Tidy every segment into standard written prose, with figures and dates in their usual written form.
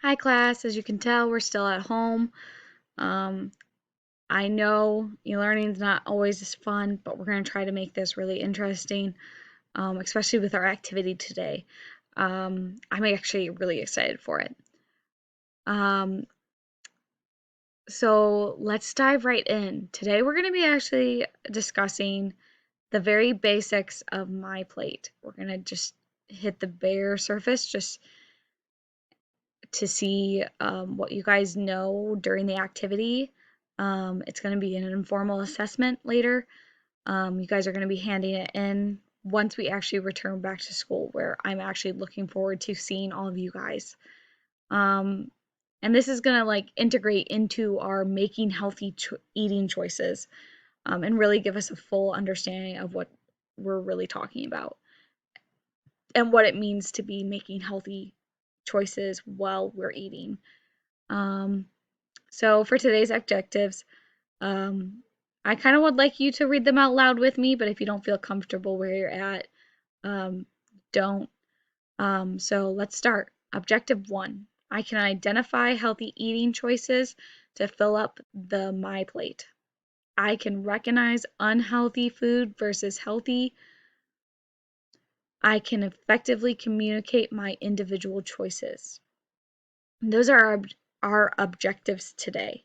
Hi class, as you can tell, we're still at home. Um, I know e-learning is not always as fun, but we're going to try to make this really interesting, especially with our activity today. I'm actually really excited for it. Um, so let's dive right in. Today we're going to be actually discussing the very basics of MyPlate. We're going to just hit the bare surface just to see what you guys know during the activity. It's going to be an informal assessment later. You guys are going to be handing it in once we actually return back to school, where I'm actually looking forward to seeing all of you guys. Um, and this is going to like integrate into our making healthy eating choices and really give us a full understanding of what we're really talking about and what it means to be making healthy choices while we're eating. Um, So for today's objectives, um, I kind of would like you to read them out loud with me, but if you don't feel comfortable where you're at, um, don't. So let's start. Objective 1. I can identify healthy eating choices to fill up the My Plate. I can recognize unhealthy food versus healthy. I can effectively communicate my individual choices. Those are our objectives today.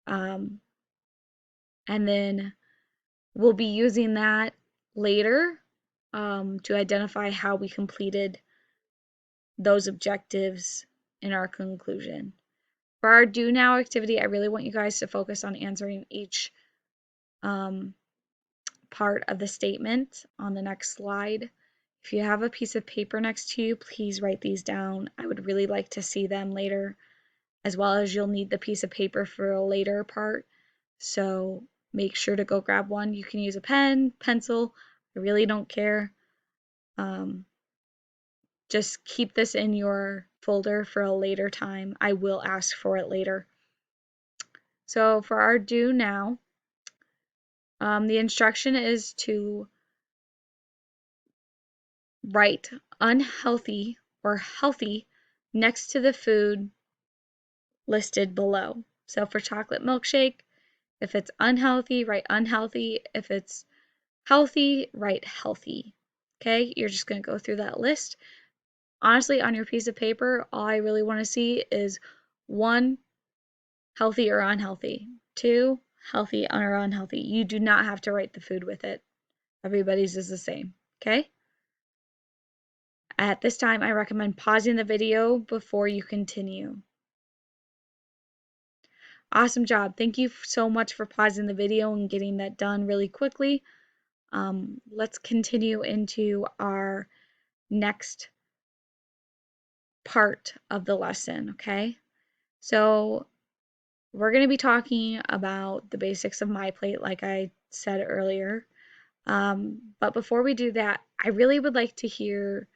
Um, and then we'll be using that later to identify how we completed those objectives in our conclusion. For our do now activity, I really want you guys to focus on answering each um, part of the statement on the next slide. If you have a piece of paper next to you, please write these down. I would really like to see them later, as well as you'll need the piece of paper for a later part. So make sure to go grab one. You can use a pen, pencil. I really don't care. Um, just keep this in your folder for a later time. I will ask for it later. So for our do now, the instruction is to write unhealthy or healthy next to the food listed below. So for chocolate milkshake, if it's unhealthy, write unhealthy. If it's healthy, write healthy. Okay, you're just going to go through that list. Honestly, on your piece of paper, all I really want to see is 1, healthy or unhealthy. 2, healthy or unhealthy. You do not have to write the food with it. Everybody's is the same. Okay? At this time, I recommend pausing the video before you continue. Awesome job. Thank you so much for pausing the video and getting that done really quickly. Let's continue into our next part of the lesson, okay? So we're going to be talking about the basics of MyPlate, like I said earlier. But before we do that, I really would like to hear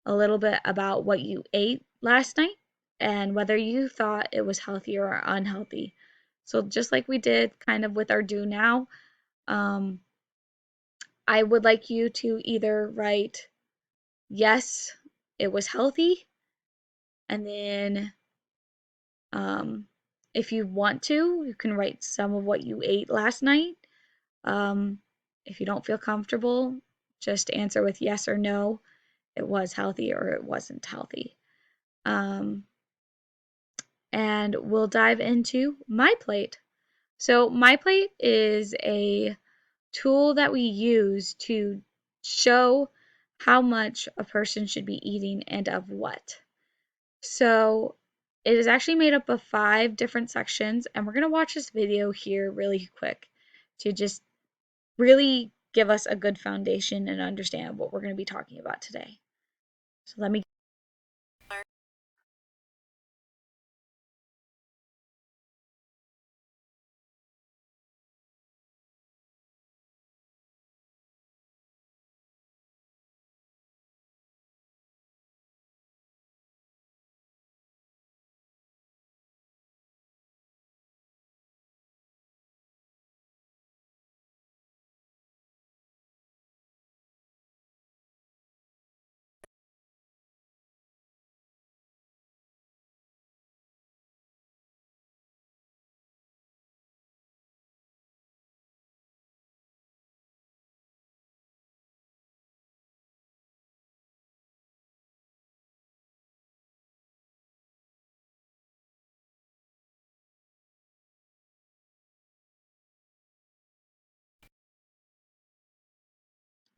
a little bit about what you ate last night and whether you thought it was healthy or unhealthy. So just like we did kind of with our do now, um, I would like you to either write, yes, it was healthy, and then um, if you want to, you can write some of what you ate last night. Um, if you don't feel comfortable, just answer with yes or no. It was healthy or it wasn't healthy. Um, and we'll dive into MyPlate. So MyPlate is a tool that we use to show how much a person should be eating and of what. So it is actually made up of 5 different sections, and we're going to watch this video here really quick to just really give us a good foundation and understand what we're going to be talking about today. So let me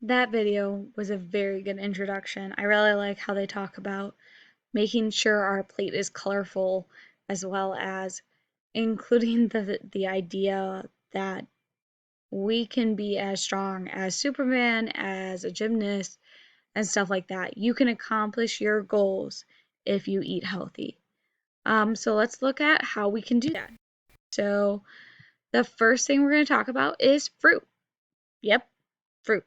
that video was a very good introduction. I really like how they talk about making sure our plate is colorful, as well as including the idea that we can be as strong as Superman, as a gymnast, and stuff like that. You can accomplish your goals if you eat healthy. So let's look at how we can do that. So the first thing we're going to talk about is fruit. Yep, fruit.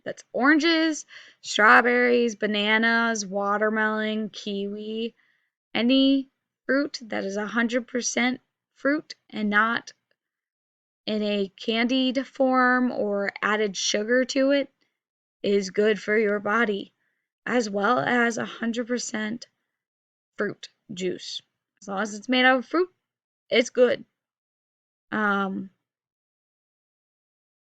That's oranges, strawberries, bananas, watermelon, kiwi, any fruit that is 100% fruit and not in a candied form or added sugar to it is good for your body, as well as 100% fruit juice. As long as it's made out of fruit, it's good. Um,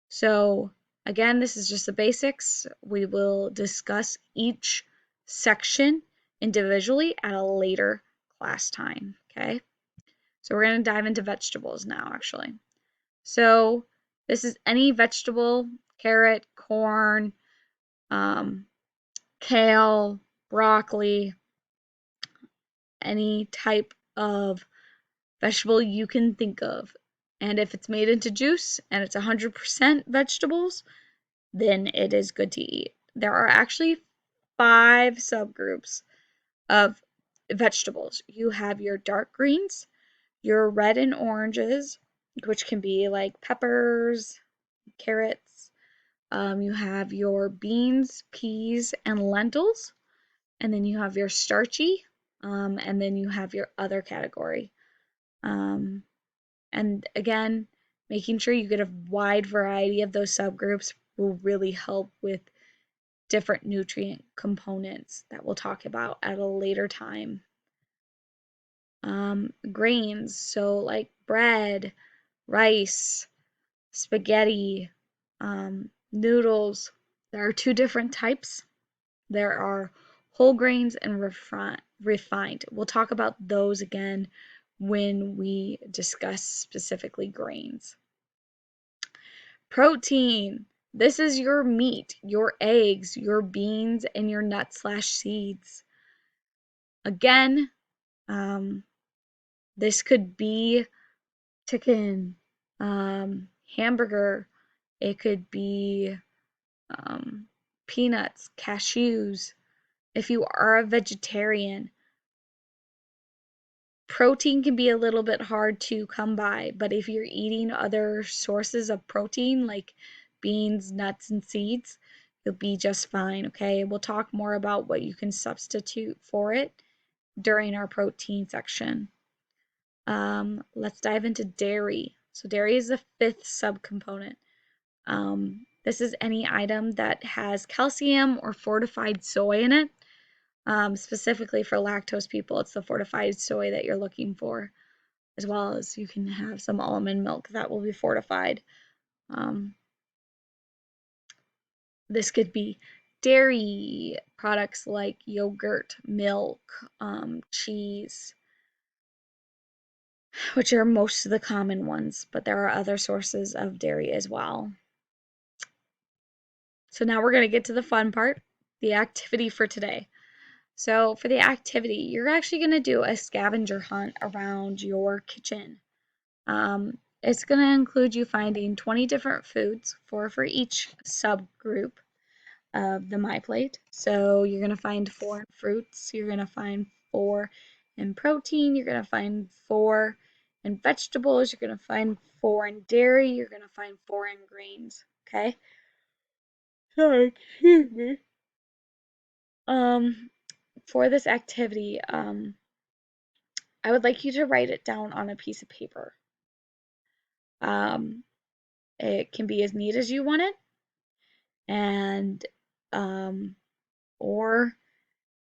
so again, this is just the basics. We will discuss each section individually at a later class time, okay? So we're going to dive into vegetables now, actually. So this is any vegetable, carrot, corn, um, kale, broccoli, any type of vegetable you can think of. And if it's made into juice and it's 100% vegetables, then it is good to eat. There are actually 5 subgroups of vegetables. You have your dark greens, your red and oranges, which can be like peppers, carrots. You have your beans, peas, and lentils. And then you have your starchy, and then you have your other category. Um, and again, making sure you get a wide variety of those subgroups will really help with different nutrient components that we'll talk about at a later time. Grains, so like bread, rice, spaghetti, noodles. There are 2 different types. There are whole grains and refined. We'll talk about those again when we discuss specifically grains. Protein. This is your meat, your eggs, your beans, and your nuts/seeds. Again, this could be chicken, hamburger. It could be peanuts, cashews. If you are a vegetarian, protein can be a little bit hard to come by, but if you're eating other sources of protein like beans, nuts, and seeds, you'll be just fine, okay? We'll talk more about what you can substitute for it during our protein section. Let's dive into dairy. So dairy is the 5th subcomponent. This is any item that has calcium or fortified soy in it. Specifically for lactose people, it's the fortified soy that you're looking for, as well as you can have some almond milk that will be fortified. This could be dairy products like yogurt, milk, cheese, which are most of the common ones, but there are other sources of dairy as well. So now we're going to get to the fun part, the activity for today. So for the activity, you're actually going to do a scavenger hunt around your kitchen. It's going to include you finding 20 different foods, 4 for each subgroup of the MyPlate. So you're going to find 4 in fruits, you're going to find 4 in protein, you're going to find 4 in vegetables, you're going to find 4 in dairy, you're going to find 4 in grains, okay? Sorry, excuse me. For this activity, I would like you to write it down on a piece of paper. It can be as neat as you want it, and or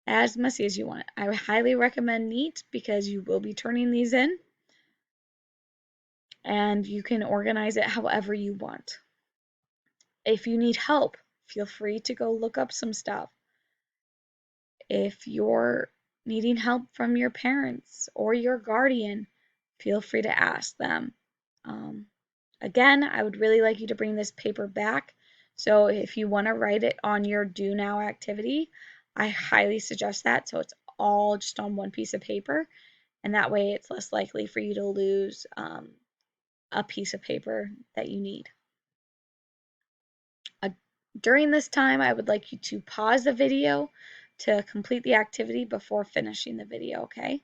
as messy as you want it. I highly recommend neat because you will be turning these in, and you can organize it however you want. If you need help, feel free to go look up some stuff. If you're needing help from your parents or your guardian, feel free to ask them. Again, I would really like you to bring this paper back So if you want to write it on your do now activity, I highly suggest that. So it's all just on one piece of paper, and that way it's less likely for you to lose a piece of paper that you need. Uh, During this time, I would like you to pause the video to complete the activity before finishing the video, okay?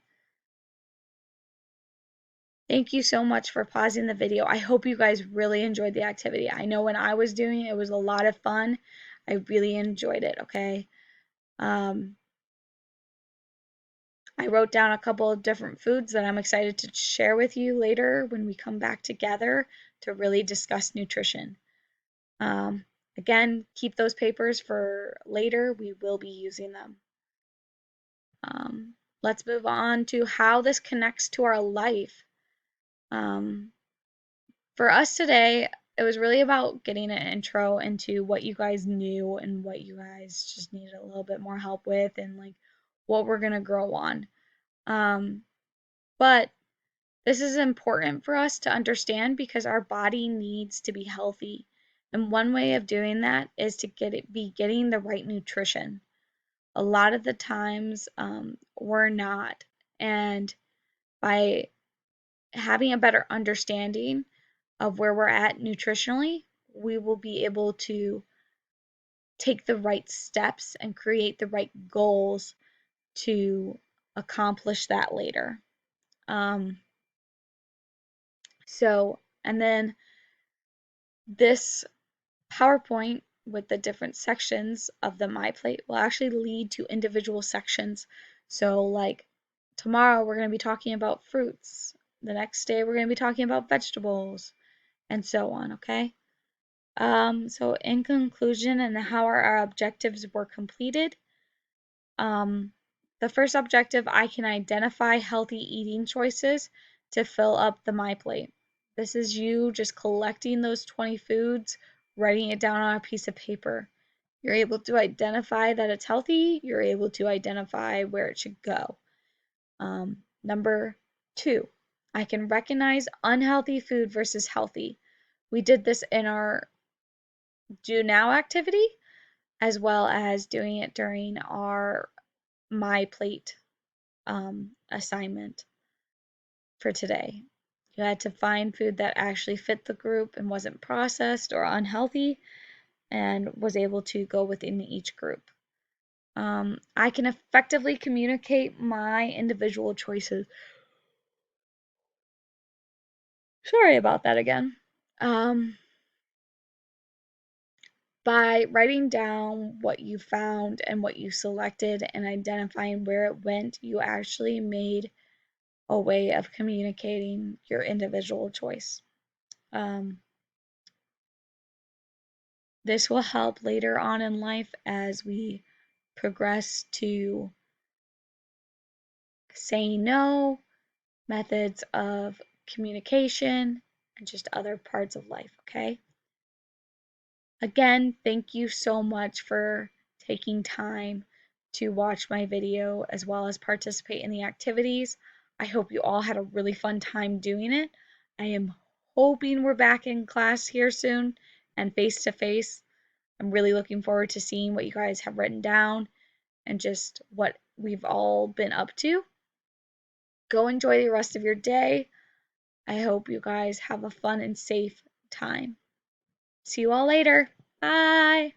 Thank you so much for pausing the video. I hope you guys really enjoyed the activity. I know when I was doing it, it was a lot of fun. I really enjoyed it, okay? Um, I wrote down a couple of different foods that I'm excited to share with you later when we come back together to really discuss nutrition. Um, Again, keep those papers for later. We will be using them. Let's move on to how this connects to our life. Um, for us today, it was really about getting an intro into what you guys knew and what you guys just needed a little bit more help with and like what we're going to grow on. But this is important for us to understand because our body needs to be healthy. And one way of doing that is to be getting the right nutrition. A lot of the times we're not. And by having a better understanding of where we're at nutritionally, we will be able to take the right steps and create the right goals to accomplish that later. Um, and then this PowerPoint with the different sections of the MyPlate will actually lead to individual sections. So, like tomorrow, we're going to be talking about fruits. The next day, we're going to be talking about vegetables, and so on, okay? So in conclusion, and how our objectives were completed, um, the first objective, I can identify healthy eating choices to fill up the MyPlate. This is you just collecting those 20 foods, writing it down on a piece of paper. You're able to identify that it's healthy. You're able to identify where it should go. Number two, I can recognize unhealthy food versus healthy. We did this in our do now activity, as well as doing it during our MyPlate assignment for today. You had to find food that actually fit the group and wasn't processed or unhealthy and was able to go within each group. I can effectively communicate my individual choices. Sorry about that again. By writing down what you found and what you selected and identifying where it went, you actually made a way of communicating your individual choice. This will help later on in life as we progress to saying no, methods of communication, and just other parts of life, okay? Again, thank you so much for taking time to watch my video as well as participate in the activities. I hope you all had a really fun time doing it. I am hoping we're back in class here soon and face to face. I'm really looking forward to seeing what you guys have written down and just what we've all been up to. Go enjoy the rest of your day. I hope you guys have a fun and safe time. See you all later. Bye.